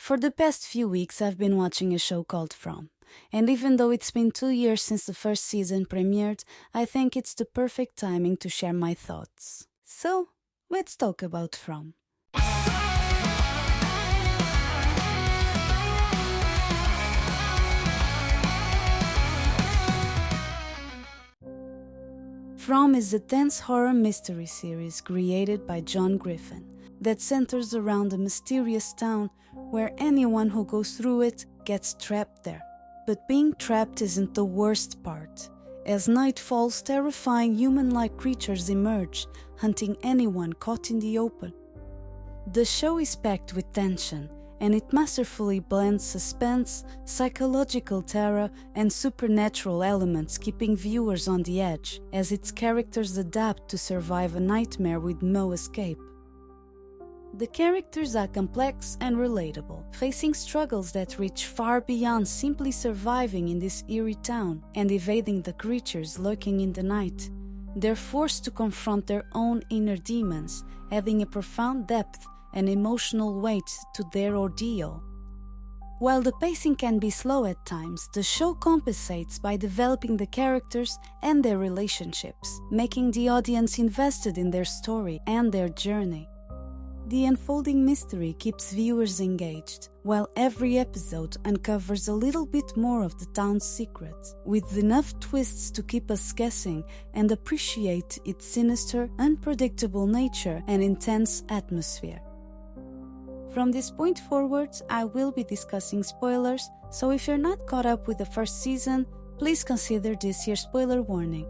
For the past few weeks, I've been watching a show called From. And even though it's been 2 years since the first season premiered, I think it's the perfect timing to share my thoughts. So, let's talk about From. From is a tense horror mystery series created by John Griffin that centers around a mysterious town where anyone who goes through it gets trapped there. But being trapped isn't the worst part. As night falls, terrifying human-like creatures emerge, hunting anyone caught in the open. The show is packed with tension, and it masterfully blends suspense, psychological terror, and supernatural elements, keeping viewers on the edge as its characters adapt to survive a nightmare with no escape. The characters are complex and relatable, facing struggles that reach far beyond simply surviving in this eerie town and evading the creatures lurking in the night. They're forced to confront their own inner demons, adding a profound depth and emotional weight to their ordeal. While the pacing can be slow at times, the show compensates by developing the characters and their relationships, making the audience invested in their story and their journey. The unfolding mystery keeps viewers engaged, while every episode uncovers a little bit more of the town's secrets, with enough twists to keep us guessing and appreciate its sinister, unpredictable nature and intense atmosphere. From this point forward, I will be discussing spoilers, so if you're not caught up with the first season, please consider this your spoiler warning.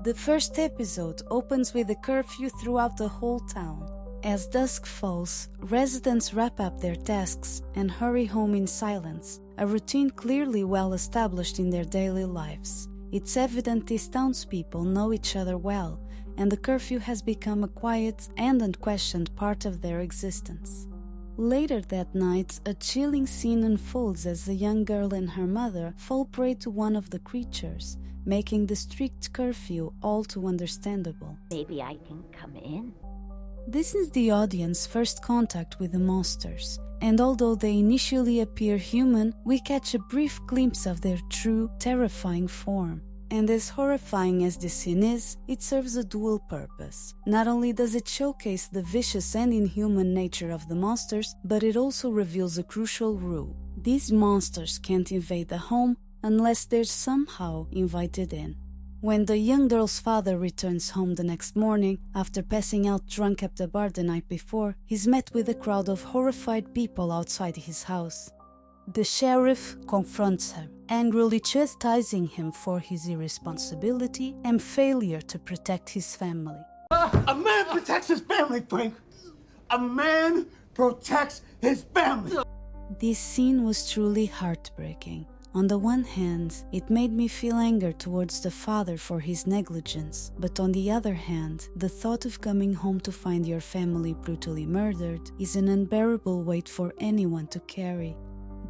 The first episode opens with a curfew throughout the whole town. As dusk falls, residents wrap up their tasks and hurry home in silence, a routine clearly well established in their daily lives. It's evident these townspeople know each other well, and the curfew has become a quiet and unquestioned part of their existence. Later that night, a chilling scene unfolds as a young girl and her mother fall prey to one of the creatures, making the strict curfew all too understandable. Maybe I can come in. This is the audience's first contact with the monsters, and although they initially appear human, we catch a brief glimpse of their true, terrifying form. And as horrifying as this scene is, it serves a dual purpose. Not only does it showcase the vicious and inhuman nature of the monsters, but it also reveals a crucial rule. These monsters can't invade the home unless they're somehow invited in. When the young girl's father returns home the next morning, after passing out drunk at the bar the night before, he's met with a crowd of horrified people outside his house. The sheriff confronts him, angrily chastising him for his irresponsibility and failure to protect his family. A man protects his family, Frank. A man protects his family. This scene was truly heartbreaking. On the one hand, it made me feel anger towards the father for his negligence, but on the other hand, the thought of coming home to find your family brutally murdered is an unbearable weight for anyone to carry.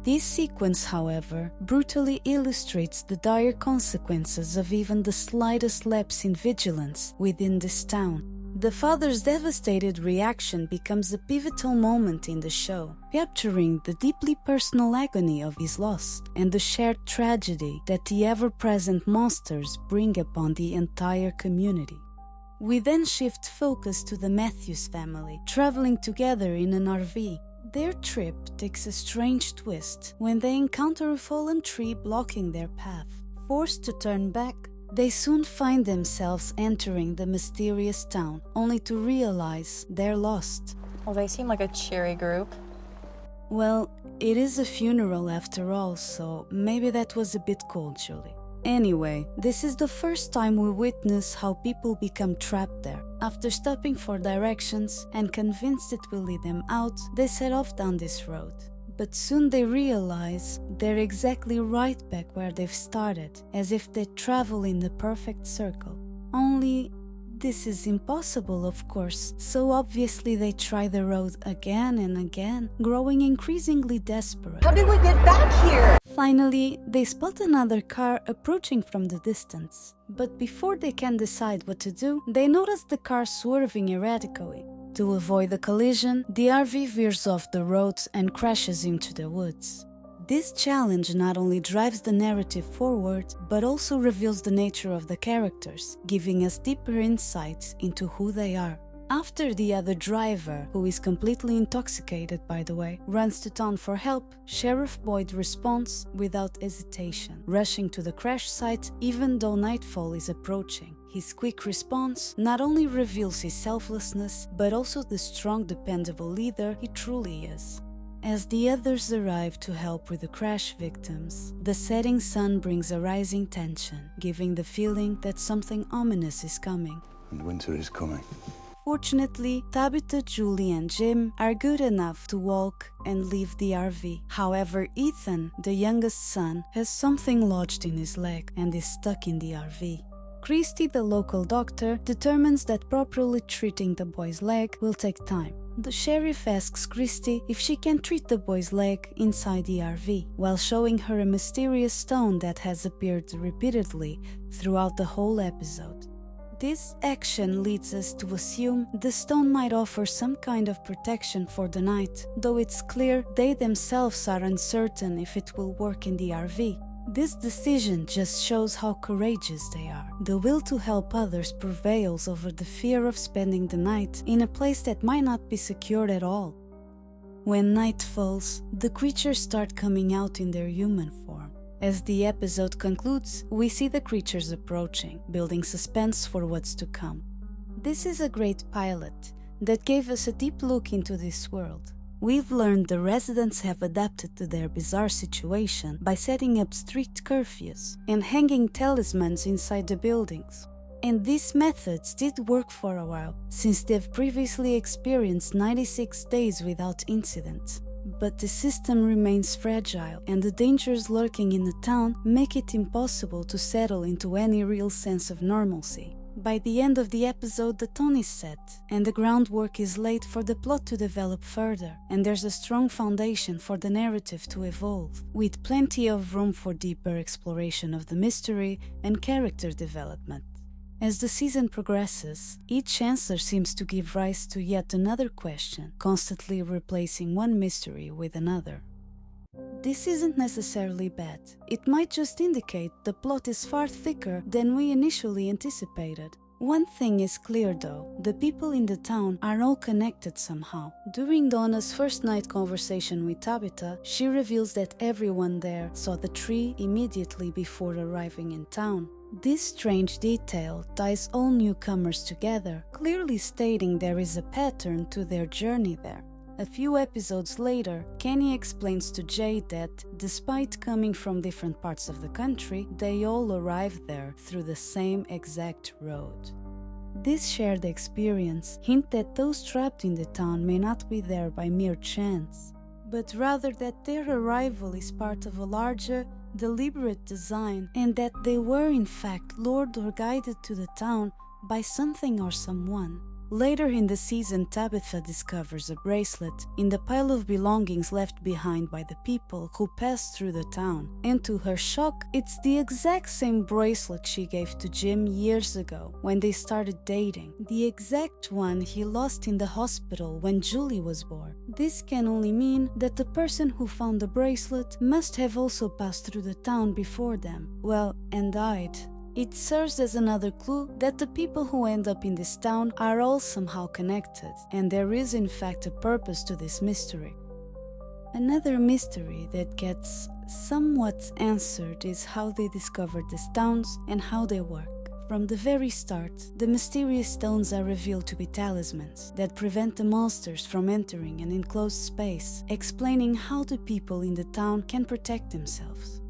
This sequence, however, brutally illustrates the dire consequences of even the slightest lapse in vigilance within this town. The father's devastated reaction becomes a pivotal moment in the show, capturing the deeply personal agony of his loss and the shared tragedy that the ever-present monsters bring upon the entire community. We then shift focus to the Matthews family, traveling together in an RV. Their trip takes a strange twist when they encounter a fallen tree blocking their path. Forced to turn back, they soon find themselves entering the mysterious town, only to realize they're lost. Well, they seem like a cheery group. Well, it is a funeral after all, so maybe that was a bit cold, Julie. Anyway, this is the first time we witness how people become trapped there. After stopping for directions and convinced it will lead them out, they set off down this road. But soon they realize they're exactly right back where they've started, as if they travel in the perfect circle. Only this is impossible, of course, so obviously they try the road again and again, growing increasingly desperate. How did we get back here? Finally, they spot another car approaching from the distance. But before they can decide what to do, they notice the car swerving erratically. To avoid the collision, the RV veers off the road and crashes into the woods. This challenge not only drives the narrative forward, but also reveals the nature of the characters, giving us deeper insights into who they are. After the other driver, who is completely intoxicated by the way, runs to town for help, Sheriff Boyd responds without hesitation, rushing to the crash site even though nightfall is approaching. His quick response not only reveals his selflessness, but also the strong, dependable leader he truly is. As the others arrive to help with the crash victims, the setting sun brings a rising tension, giving the feeling that something ominous is coming. And winter is coming. Fortunately, Tabitha, Julie and Jim are good enough to walk and leave the RV. However, Ethan, the youngest son, has something lodged in his leg and is stuck in the RV. Christy, the local doctor, determines that properly treating the boy's leg will take time. The sheriff asks Christy if she can treat the boy's leg inside the RV, while showing her a mysterious stone that has appeared repeatedly throughout the whole episode. This action leads us to assume the stone might offer some kind of protection for the night, though it's clear they themselves are uncertain if it will work in the RV. This decision just shows how courageous they are. The will to help others prevails over the fear of spending the night in a place that might not be secured at all. When night falls, the creatures start coming out in their human form. As the episode concludes, we see the creatures approaching, building suspense for what's to come. This is a great pilot that gave us a deep look into this world. We've learned the residents have adapted to their bizarre situation by setting up strict curfews and hanging talismans inside the buildings. And these methods did work for a while, since they've previously experienced 96 days without incident. But the system remains fragile, and the dangers lurking in the town make it impossible to settle into any real sense of normalcy. By the end of the episode, the tone is set, and the groundwork is laid for the plot to develop further, and there's a strong foundation for the narrative to evolve, with plenty of room for deeper exploration of the mystery and character development. As the season progresses, each answer seems to give rise to yet another question, constantly replacing one mystery with another. This isn't necessarily bad. It might just indicate the plot is far thicker than we initially anticipated. One thing is clear though, the people in the town are all connected somehow. During Donna's first night conversation with Tabitha, she reveals that everyone there saw the tree immediately before arriving in town. This strange detail ties all newcomers together, clearly stating there is a pattern to their journey there. A few episodes later, Kenny explains to Jade that, despite coming from different parts of the country, they all arrived there through the same exact road. This shared experience hints that those trapped in the town may not be there by mere chance, but rather that their arrival is part of a larger, deliberate design, and that they were in fact lured or guided to the town by something or someone. Later in the season, Tabitha discovers a bracelet in the pile of belongings left behind by the people who passed through the town, and to her shock, it's the exact same bracelet she gave to Jim years ago when they started dating, the exact one he lost in the hospital when Julie was born. This can only mean that the person who found the bracelet must have also passed through the town before them, and died. It serves as another clue that the people who end up in this town are all somehow connected, and there is in fact a purpose to this mystery. Another mystery that gets somewhat answered is how they discovered the stones and how they work. From the very start, the mysterious stones are revealed to be talismans that prevent the monsters from entering an enclosed space, explaining how the people in the town can protect themselves.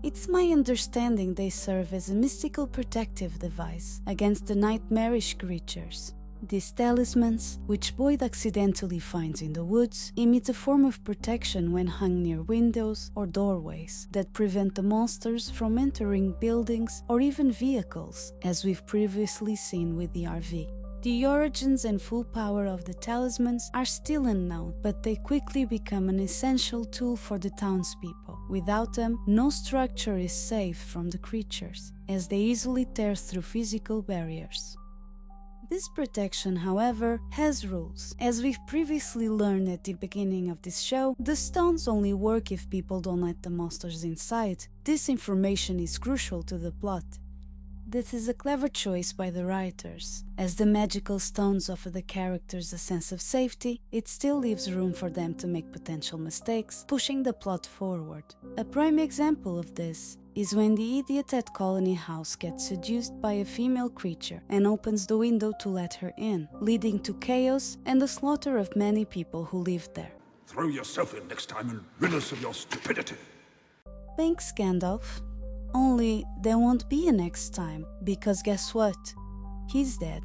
It's my understanding they serve as a mystical protective device against the nightmarish creatures. These talismans, which Boyd accidentally finds in the woods, emit a form of protection when hung near windows or doorways that prevent the monsters from entering buildings or even vehicles, as we've previously seen with the RV. The origins and full power of the talismans are still unknown, but they quickly become an essential tool for the townspeople. Without them, no structure is safe from the creatures, as they easily tear through physical barriers. This protection, however, has rules. As we've previously learned at the beginning of this show, the stones only work if people don't let the monsters inside. This information is crucial to the plot. This is a clever choice by the writers. As the magical stones offer the characters a sense of safety, it still leaves room for them to make potential mistakes, pushing the plot forward. A prime example of this is when the idiot at Colony House gets seduced by a female creature and opens the window to let her in, leading to chaos and the slaughter of many people who lived there. Throw yourself in next time and rid us of your stupidity. Thanks, Gandalf. Only there won't be a next time, because guess what? He's dead.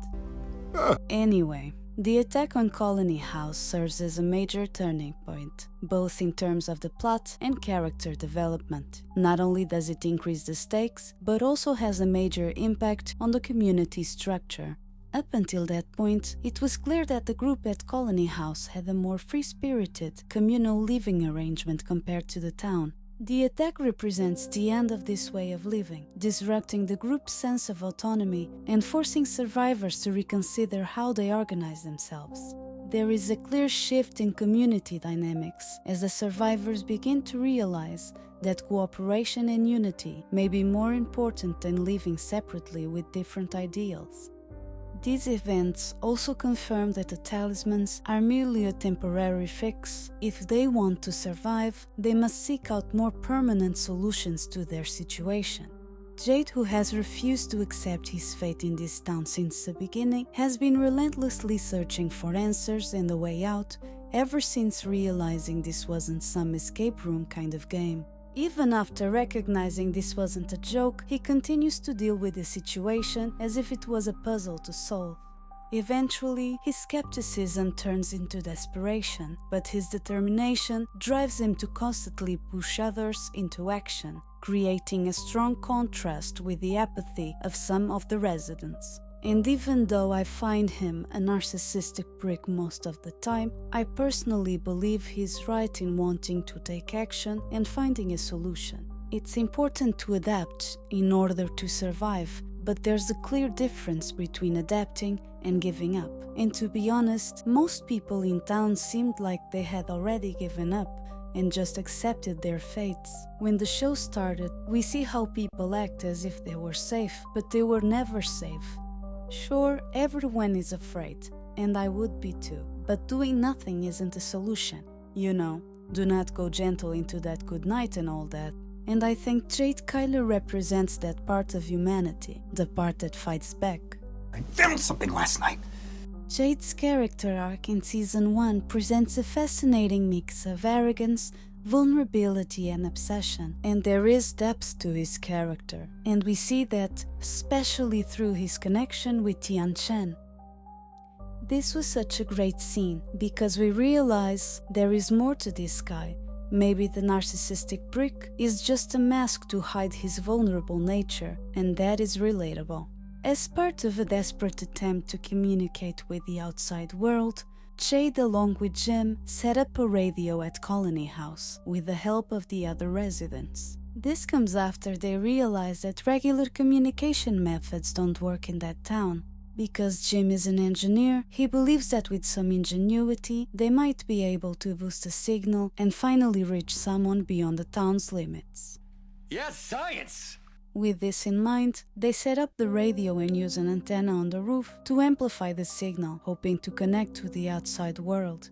Anyway, the attack on Colony House serves as a major turning point, both in terms of the plot and character development. Not only does it increase the stakes, but also has a major impact on the community structure. Up until that point, it was clear that the group at Colony House had a more free-spirited, communal living arrangement compared to the town. The attack represents the end of this way of living, disrupting the group's sense of autonomy and forcing survivors to reconsider how they organize themselves. There is a clear shift in community dynamics as the survivors begin to realize that cooperation and unity may be more important than living separately with different ideals. These events also confirm that the talismans are merely a temporary fix. If they want to survive, they must seek out more permanent solutions to their situation. Jade, who has refused to accept his fate in this town since the beginning, has been relentlessly searching for answers and a way out ever since realizing this wasn't some escape room kind of game. Even after recognizing this wasn't a joke, he continues to deal with the situation as if it was a puzzle to solve. Eventually, his skepticism turns into desperation, but his determination drives him to constantly push others into action, creating a strong contrast with the apathy of some of the residents. And even though I find him a narcissistic prick most of the time, I personally believe he's right in wanting to take action and finding a solution. It's important to adapt in order to survive, but there's a clear difference between adapting and giving up. And to be honest, most people in town seemed like they had already given up and just accepted their fates. When the show started, we see how people act as if they were safe, but they were never safe. Sure, everyone is afraid, and I would be too, but doing nothing isn't a solution. You know, do not go gentle into that good night and all that. And I think Jade Kyler represents that part of humanity, the part that fights back. I filmed something last night. Jade's character arc in Season 1 presents a fascinating mix of arrogance, vulnerability and obsession, and there is depth to his character, and we see that especially through his connection with Tian Chen. This was such a great scene because we realize there is more to this guy. Maybe the narcissistic prick is just a mask to hide his vulnerable nature, and that is relatable. As part of a desperate attempt to communicate with the outside world, Jade, along with Jim, set up a radio at Colony House with the help of the other residents. This comes after they realize that regular communication methods don't work in that town. Because Jim is an engineer, he believes that with some ingenuity, they might be able to boost a signal and finally reach someone beyond the town's limits. Yes, science! With this in mind, they set up the radio and use an antenna on the roof to amplify the signal, hoping to connect to the outside world.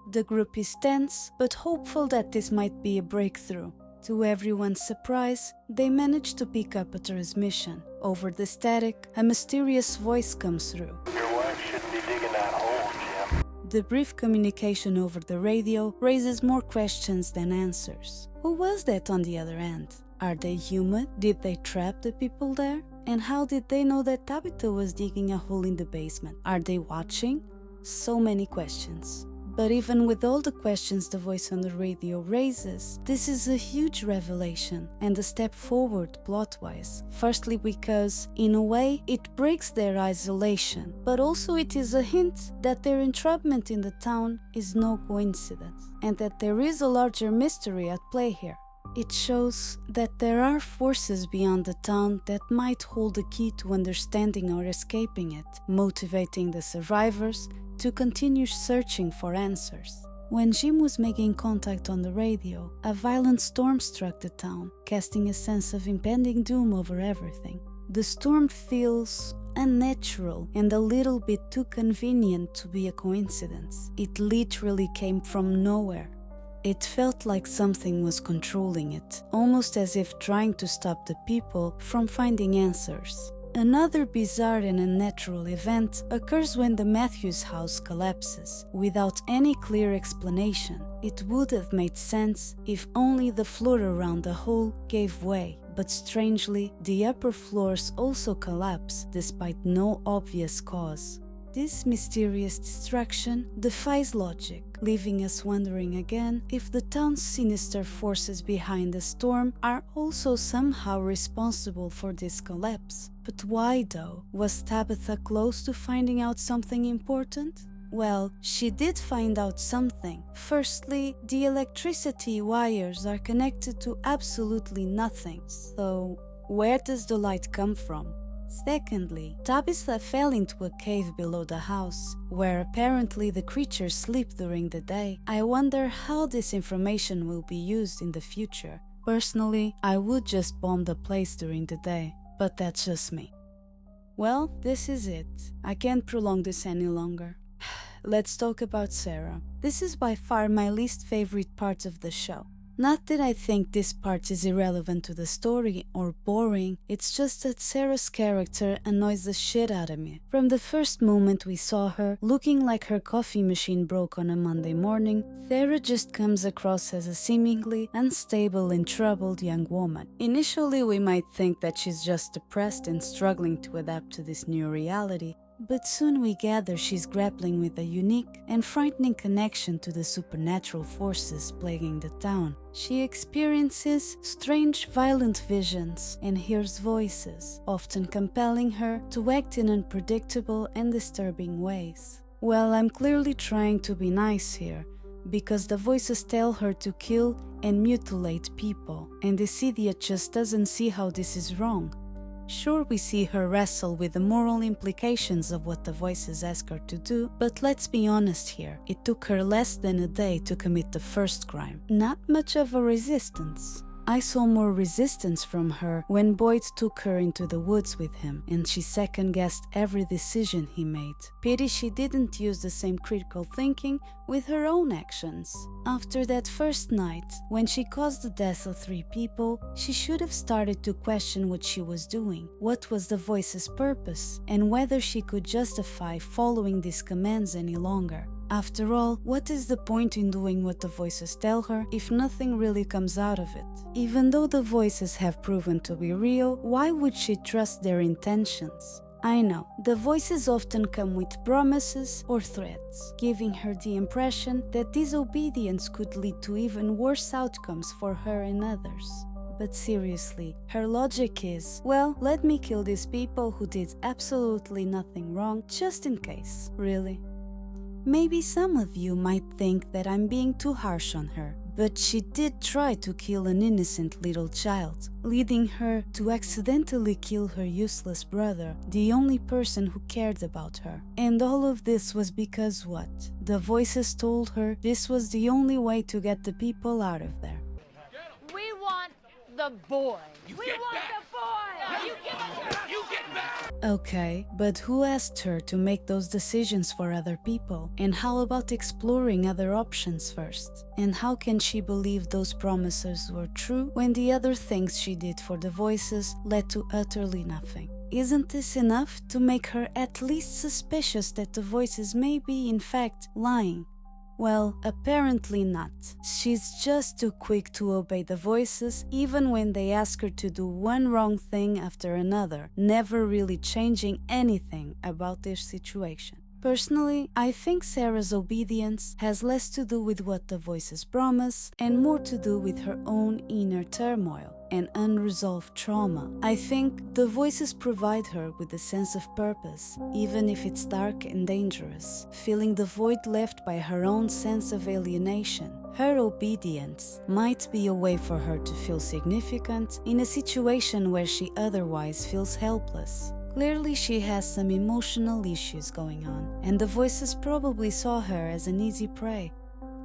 The group is tense, but hopeful that this might be a breakthrough. To everyone's surprise, they manage to pick up a transmission. Over the static, a mysterious voice comes through. Your wife shouldn't be digging that hole, Jim. The brief communication over the radio raises more questions than answers. Who was that on the other end? Are they human? Did they trap the people there? And how did they know that Tabitha was digging a hole in the basement? Are they watching? So many questions. But even with all the questions the voice on the radio raises, this is a huge revelation and a step forward plot-wise. Firstly because, in a way, it breaks their isolation, but also it is a hint that their entrapment in the town is no coincidence, and that there is a larger mystery at play here. It shows that there are forces beyond the town that might hold the key to understanding or escaping it, motivating the survivors to continue searching for answers. When Jim was making contact on the radio, a violent storm struck the town, casting a sense of impending doom over everything. The storm feels unnatural and a little bit too convenient to be a coincidence. It literally came from nowhere. It felt like something was controlling it, almost as if trying to stop the people from finding answers. Another bizarre and unnatural event occurs when the Matthews house collapses, without any clear explanation. It would have made sense if only the floor around the hole gave way, but strangely, the upper floors also collapse despite no obvious cause. This mysterious destruction defies logic, leaving us wondering again if the town's sinister forces behind the storm are also somehow responsible for this collapse. But why though? Was Tabitha close to finding out something important? Well, she did find out something. Firstly, the electricity wires are connected to absolutely nothing, so where does the light come from? Secondly, Tabitha fell into a cave below the house, where apparently the creatures sleep during the day. I wonder how this information will be used in the future. Personally, I would just bomb the place during the day, but that's just me. Well, this is it. I can't prolong this any longer. Let's talk about Sarah. This is by far my least favorite part of the show. Not that I think this part is irrelevant to the story or boring, it's just that Sarah's character annoys the shit out of me. From the first moment we saw her, looking like her coffee machine broke on a Monday morning, Sarah just comes across as a seemingly unstable and troubled young woman. Initially we might think that she's just depressed and struggling to adapt to this new reality, but soon we gather she's grappling with a unique and frightening connection to the supernatural forces plaguing the town. She experiences strange, violent visions and hears voices, often compelling her to act in unpredictable and disturbing ways. Well, I'm clearly trying to be nice here, because the voices tell her to kill and mutilate people, and this idiot just doesn't see how this is wrong. Sure, we see her wrestle with the moral implications of what the voices ask her to do, but let's be honest here, it took her less than a day to commit the first crime. Not much of a resistance. I saw more resistance from her when Boyd took her into the woods with him and she second-guessed every decision he made. Pity she didn't use the same critical thinking with her own actions. After that first night, when she caused the death of 3 people, she should have started to question what she was doing, what was the voice's purpose, and whether she could justify following these commands any longer. After all, what is the point in doing what the voices tell her if nothing really comes out of it? Even though the voices have proven to be real, why would she trust their intentions? I know, the voices often come with promises or threats, giving her the impression that disobedience could lead to even worse outcomes for her and others. But seriously, her logic is, well, let me kill these people who did absolutely nothing wrong, just in case. Really? Maybe some of you might think that I'm being too harsh on her, but she did try to kill an innocent little child, leading her to accidentally kill her useless brother, the only person who cared about her. And all of this was because what? The voices told her this was the only way to get the people out of there. We want the boy. We want the boy. You give us You get back! Okay, but who asked her to make those decisions for other people? And how about exploring other options first? And how can she believe those promises were true when the other things she did for the voices led to utterly nothing? Isn't this enough to make her at least suspicious that the voices may be in fact lying? Well, apparently not. She's just too quick to obey the voices, even when they ask her to do one wrong thing after another, never really changing anything about their situation. Personally, I think Sarah's obedience has less to do with what the voices promise and more to do with her own inner turmoil. and unresolved trauma. I think the voices provide her with a sense of purpose, even if it's dark and dangerous, filling the void left by her own sense of alienation. Her obedience might be a way for her to feel significant in a situation where she otherwise feels helpless. Clearly, she has some emotional issues going on, and the voices probably saw her as an easy prey.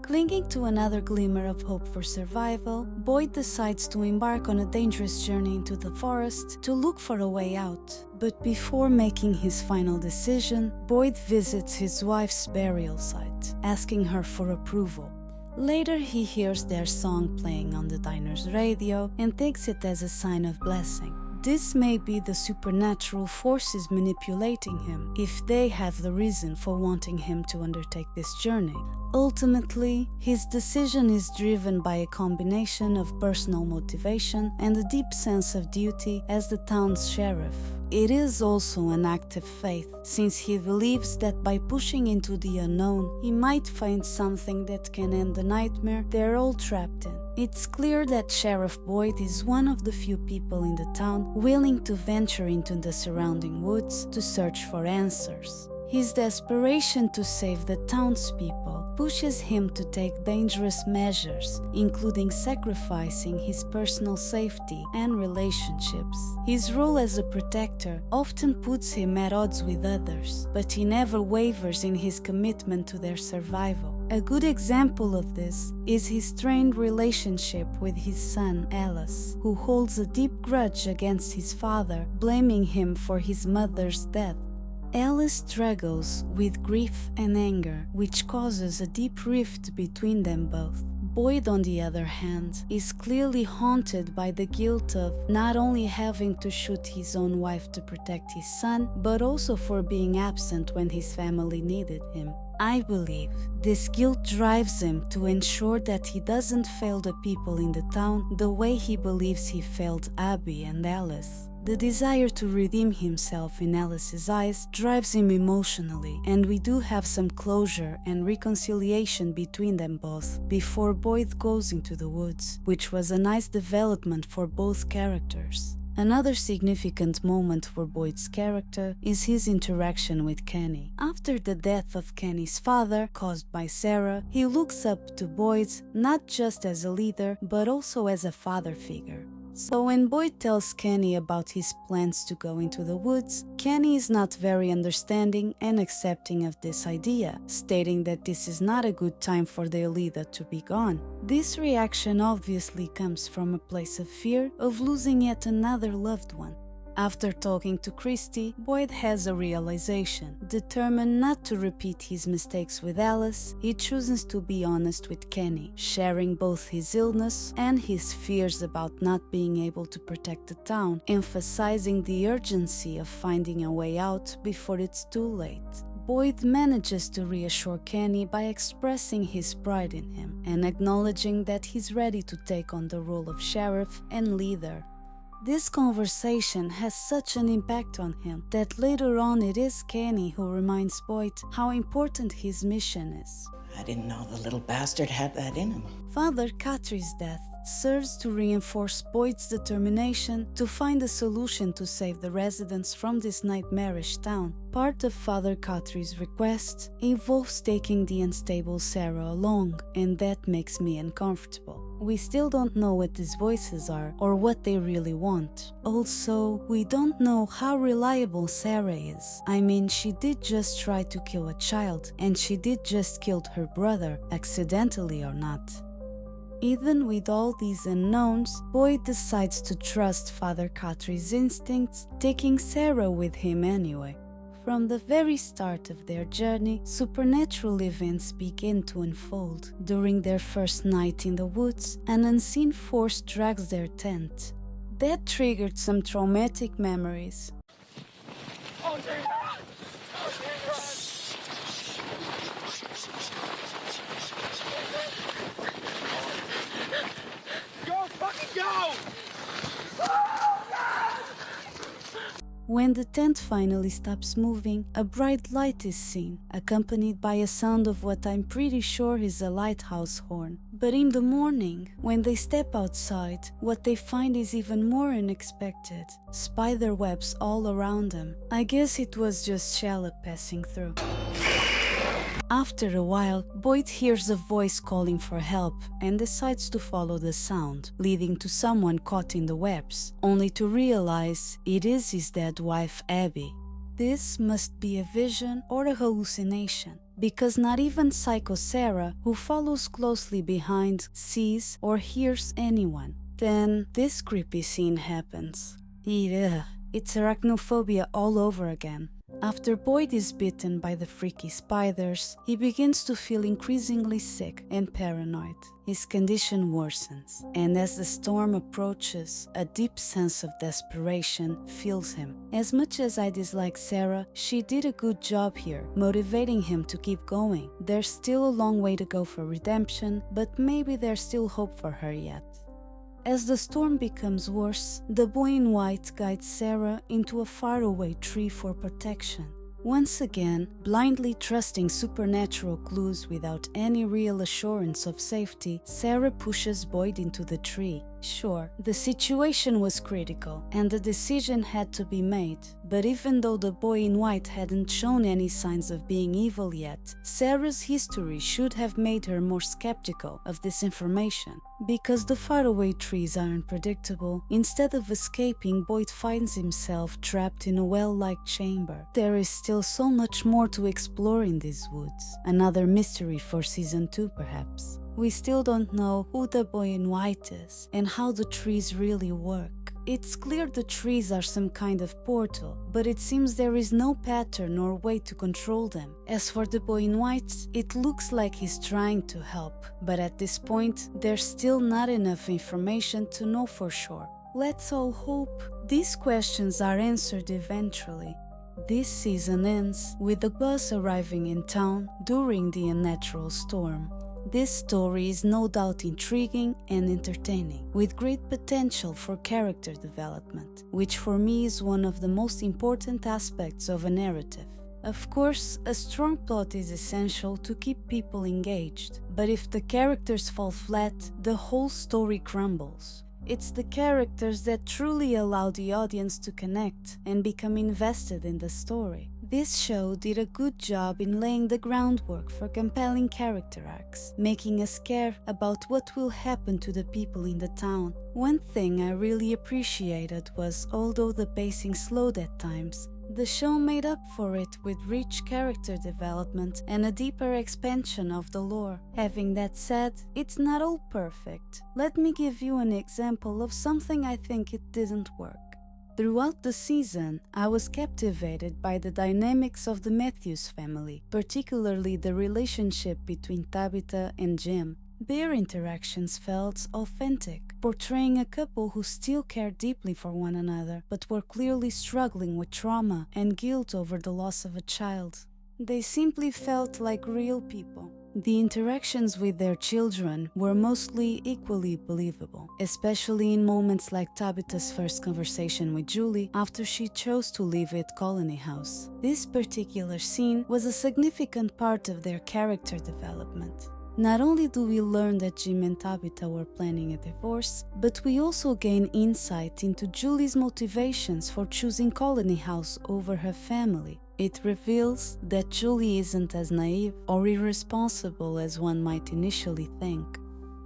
Clinging to another glimmer of hope for survival, Boyd decides to embark on a dangerous journey into the forest to look for a way out. But before making his final decision, Boyd visits his wife's burial site, asking her for approval. Later, he hears their song playing on the diner's radio and takes it as a sign of blessing. This may be the supernatural forces manipulating him, if they have the reason for wanting him to undertake this journey. Ultimately, his decision is driven by a combination of personal motivation and a deep sense of duty as the town's sheriff. It is also an act of faith, since he believes that by pushing into the unknown, he might find something that can end the nightmare they're all trapped in. It's clear that Sheriff Boyd is one of the few people in the town willing to venture into the surrounding woods to search for answers. His desperation to save the townspeople pushes him to take dangerous measures, including sacrificing his personal safety and relationships. His role as a protector often puts him at odds with others, but he never wavers in his commitment to their survival. A good example of this is his strained relationship with his son, Alice, who holds a deep grudge against his father, blaming him for his mother's death. Alice struggles with grief and anger, which causes a deep rift between them both. Boyd, on the other hand, is clearly haunted by the guilt of not only having to shoot his own wife to protect his son, but also for being absent when his family needed him. I believe this guilt drives him to ensure that he doesn't fail the people in the town the way he believes he failed Abby and Alice. The desire to redeem himself in Alice's eyes drives him emotionally, and we do have some closure and reconciliation between them both before Boyd goes into the woods, which was a nice development for both characters. Another significant moment for Boyd's character is his interaction with Kenny. After the death of Kenny's father, caused by Sarah, he looks up to Boyd not just as a leader, but also as a father figure. So when Boyd tells Kenny about his plans to go into the woods, Kenny is not very understanding and accepting of this idea, stating that this is not a good time for their leader to be gone. This reaction obviously comes from a place of fear of losing yet another loved one. After talking to Christy, Boyd has a realization. Determined not to repeat his mistakes with Alice, he chooses to be honest with Kenny, sharing both his illness and his fears about not being able to protect the town, emphasizing the urgency of finding a way out before it's too late. Boyd manages to reassure Kenny by expressing his pride in him and acknowledging that he's ready to take on the role of sheriff and leader. This conversation has such an impact on him that later on it is Kenny who reminds Boyd how important his mission is. I didn't know the little bastard had that in him. Father Catherine's death serves to reinforce Boyd's determination to find a solution to save the residents from this nightmarish town. Part of Father Catherine's request involves taking the unstable Sarah along, and that makes me uncomfortable. We still don't know what these voices are or what they really want. Also, we don't know how reliable Sarah is. I mean, she did just try to kill a child, and she did just kill her brother, accidentally or not. Even with all these unknowns, Boyd decides to trust Father Catherine's instincts, taking Sarah with him anyway. From the very start of their journey, supernatural events begin to unfold. During their first night in the woods, an unseen force drags their tent. That triggered some traumatic memories. Oh, Jesus! Go, fucking go! When the tent finally stops moving, a bright light is seen, accompanied by a sound of what I'm pretty sure is a lighthouse horn. But in the morning, when they step outside, what they find is even more unexpected. Spider webs all around them. I guess it was just Shallop passing through. After a while, Boyd hears a voice calling for help and decides to follow the sound, leading to someone caught in the webs, only to realize it is his dead wife Abby. This must be a vision or a hallucination, because not even Psycho Sarah, who follows closely behind, sees or hears anyone. Then this creepy scene happens. It's arachnophobia all over again. After Boyd is bitten by the freaky spiders, he begins to feel increasingly sick and paranoid. His condition worsens, and as the storm approaches, a deep sense of desperation fills him. As much as I dislike Sarah, she did a good job here, motivating him to keep going. There's still a long way to go for redemption, but maybe there's still hope for her yet. As the storm becomes worse, the boy in white guides Sarah into a faraway tree for protection. Once again, blindly trusting supernatural clues without any real assurance of safety, Sarah pushes Boyd into the tree. Sure, the situation was critical and the decision had to be made, but even though the boy in white hadn't shown any signs of being evil yet, Sarah's history should have made her more skeptical of this information. Because the faraway trees are unpredictable, instead of escaping, Boyd finds himself trapped in a well-like chamber. There is still so much more to explore in these woods. Another mystery for season 2, perhaps. We still don't know who the boy in white is and how the trees really work. It's clear the trees are some kind of portal, but it seems there is no pattern or way to control them. As for the boy in white, it looks like he's trying to help, but at this point, there's still not enough information to know for sure. Let's all hope these questions are answered eventually. This season ends with the bus arriving in town during the unnatural storm. This story is no doubt intriguing and entertaining, with great potential for character development, which for me is one of the most important aspects of a narrative. Of course, a strong plot is essential to keep people engaged, but if the characters fall flat, the whole story crumbles. It's the characters that truly allow the audience to connect and become invested in the story. This show did a good job in laying the groundwork for compelling character arcs, making us care about what will happen to the people in the town. One thing I really appreciated was, although the pacing slowed at times, the show made up for it with rich character development and a deeper expansion of the lore. Having that said, it's not all perfect. Let me give you an example of something I think it didn't work. Throughout the season, I was captivated by the dynamics of the Matthews family, particularly the relationship between Tabitha and Jim. Their interactions felt authentic, portraying a couple who still cared deeply for one another, but were clearly struggling with trauma and guilt over the loss of a child. They simply felt like real people. The interactions with their children were mostly equally believable, especially in moments like Tabitha's first conversation with Julie after she chose to leave at Colony House. This particular scene was a significant part of their character development. Not only do we learn that Jim and Tabitha were planning a divorce, but we also gain insight into Julie's motivations for choosing Colony House over her family. It reveals that Julie isn't as naive or irresponsible as one might initially think.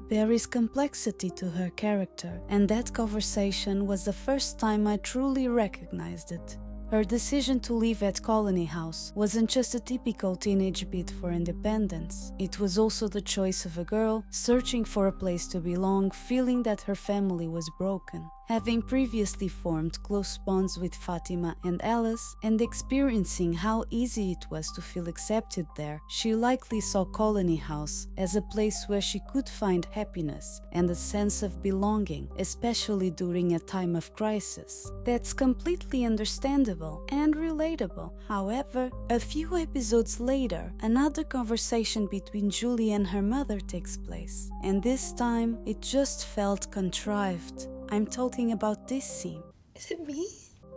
There is complexity to her character, and that conversation was the first time I truly recognized it. Her decision to live at Colony House wasn't just a typical teenage bid for independence. It was also the choice of a girl searching for a place to belong, feeling that her family was broken. Having previously formed close bonds with Fatima and Alice, and experiencing how easy it was to feel accepted there, she likely saw Colony House as a place where she could find happiness and a sense of belonging, especially during a time of crisis. That's completely understandable and relatable. However, a few episodes later, another conversation between Julie and her mother takes place, and this time it just felt contrived. I'm talking about this scene. Is it me?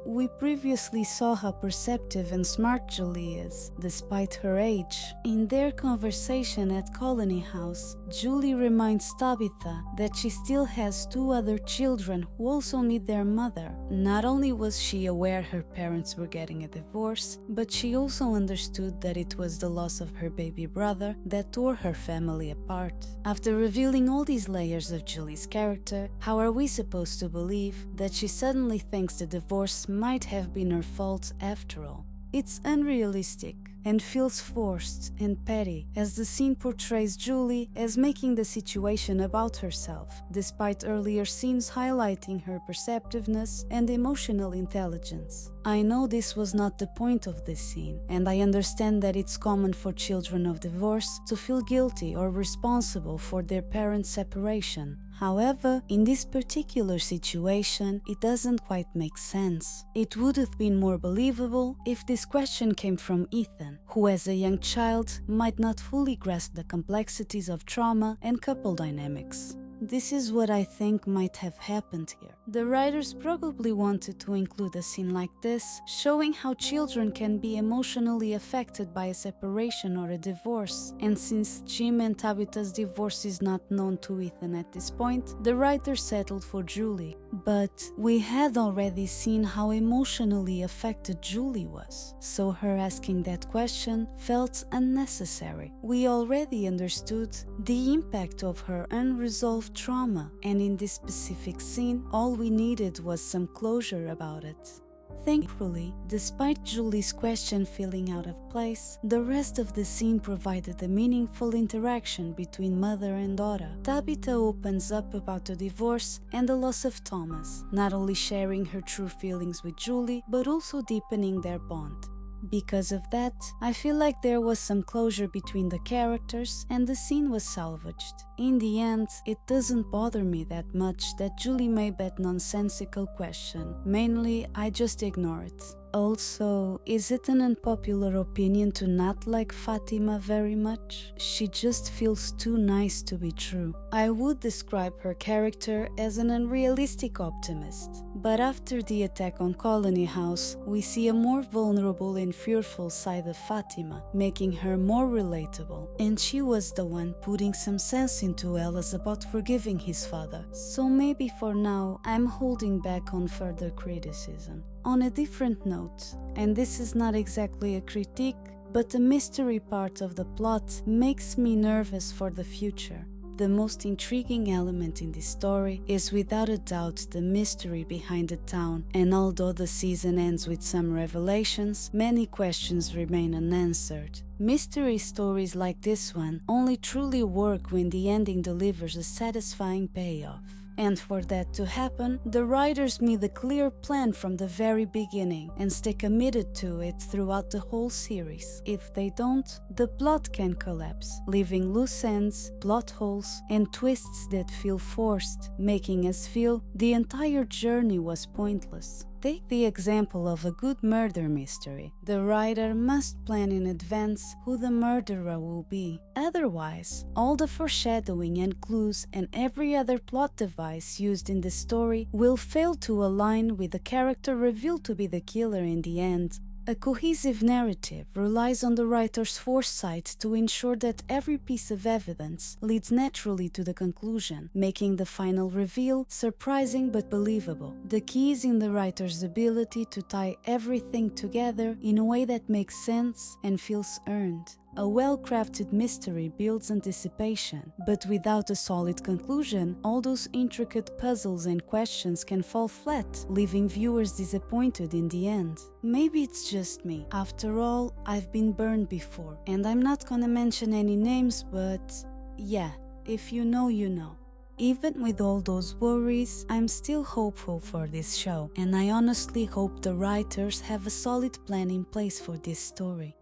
We previously saw how perceptive and smart Julie is, despite her age. In their conversation at Colony House, Julie reminds Tabitha that she still has 2 other children who also need their mother. Not only was she aware her parents were getting a divorce, but she also understood that it was the loss of her baby brother that tore her family apart. After revealing all these layers of Julie's character, how are we supposed to believe that she suddenly thinks the divorce might have been her fault after all? It's unrealistic and feels forced and petty, as the scene portrays Julie as making the situation about herself, despite earlier scenes highlighting her perceptiveness and emotional intelligence. I know this was not the point of this scene, and I understand that it's common for children of divorce to feel guilty or responsible for their parents' separation. However, in this particular situation, it doesn't quite make sense. It would have been more believable if this question came from Ethan, who as a young child might not fully grasp the complexities of trauma and couple dynamics. This is what I think might have happened here. The writers probably wanted to include a scene like this, showing how children can be emotionally affected by a separation or a divorce. And since Jim and Tabitha's divorce is not known to Ethan at this point, the writers settled for Julie. But we had already seen how emotionally affected Julie was, so her asking that question felt unnecessary. We already understood the impact of her unresolved trauma, and in this specific scene, all we needed was some closure about it. Thankfully, despite Julie's question feeling out of place, the rest of the scene provided a meaningful interaction between mother and daughter. Tabitha opens up about the divorce and the loss of Thomas, not only sharing her true feelings with Julie, but also deepening their bond. Because of that, I feel like there was some closure between the characters and the scene was salvaged. In the end, it doesn't bother me that much that Julie made that nonsensical question. Mainly, I just ignore it. Also, is it an unpopular opinion to not like Fatima very much? She just feels too nice to be true. I would describe her character as an unrealistic optimist. But after the attack on Colony House, we see a more vulnerable and fearful side of Fatima, making her more relatable. And she was the one putting some sense into Ella's about forgiving his father. So maybe for now, I'm holding back on further criticism. On a different note, and this is not exactly a critique, but the mystery part of the plot makes me nervous for the future. The most intriguing element in this story is without a doubt the mystery behind the town, and although the season ends with some revelations, many questions remain unanswered. Mystery stories like this one only truly work when the ending delivers a satisfying payoff. And for that to happen, the writers made a clear plan from the very beginning and stay committed to it throughout the whole series. If they don't, the plot can collapse, leaving loose ends, plot holes, and twists that feel forced, making us feel the entire journey was pointless. Take the example of a good murder mystery. The writer must plan in advance who the murderer will be. Otherwise, all the foreshadowing and clues and every other plot device used in the story will fail to align with the character revealed to be the killer in the end. A cohesive narrative relies on the writer's foresight to ensure that every piece of evidence leads naturally to the conclusion, making the final reveal surprising but believable. The key is in the writer's ability to tie everything together in a way that makes sense and feels earned. A well-crafted mystery builds anticipation, but without a solid conclusion, all those intricate puzzles and questions can fall flat, leaving viewers disappointed in the end. Maybe it's just me. After all, I've been burned before, and I'm not gonna mention any names, but yeah, if you know, you know. Even with all those worries, I'm still hopeful for this show, and I honestly hope the writers have a solid plan in place for this story.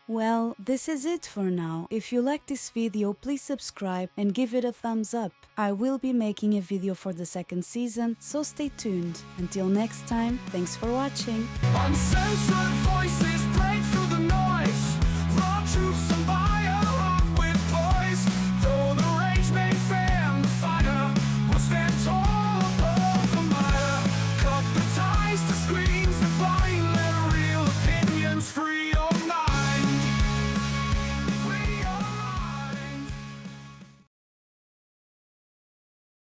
Well, this is it for now. If you like this video, please subscribe and give it a thumbs up. I will be making a video for the second season, so stay tuned. Until next time, thanks for watching. Uncensored voices.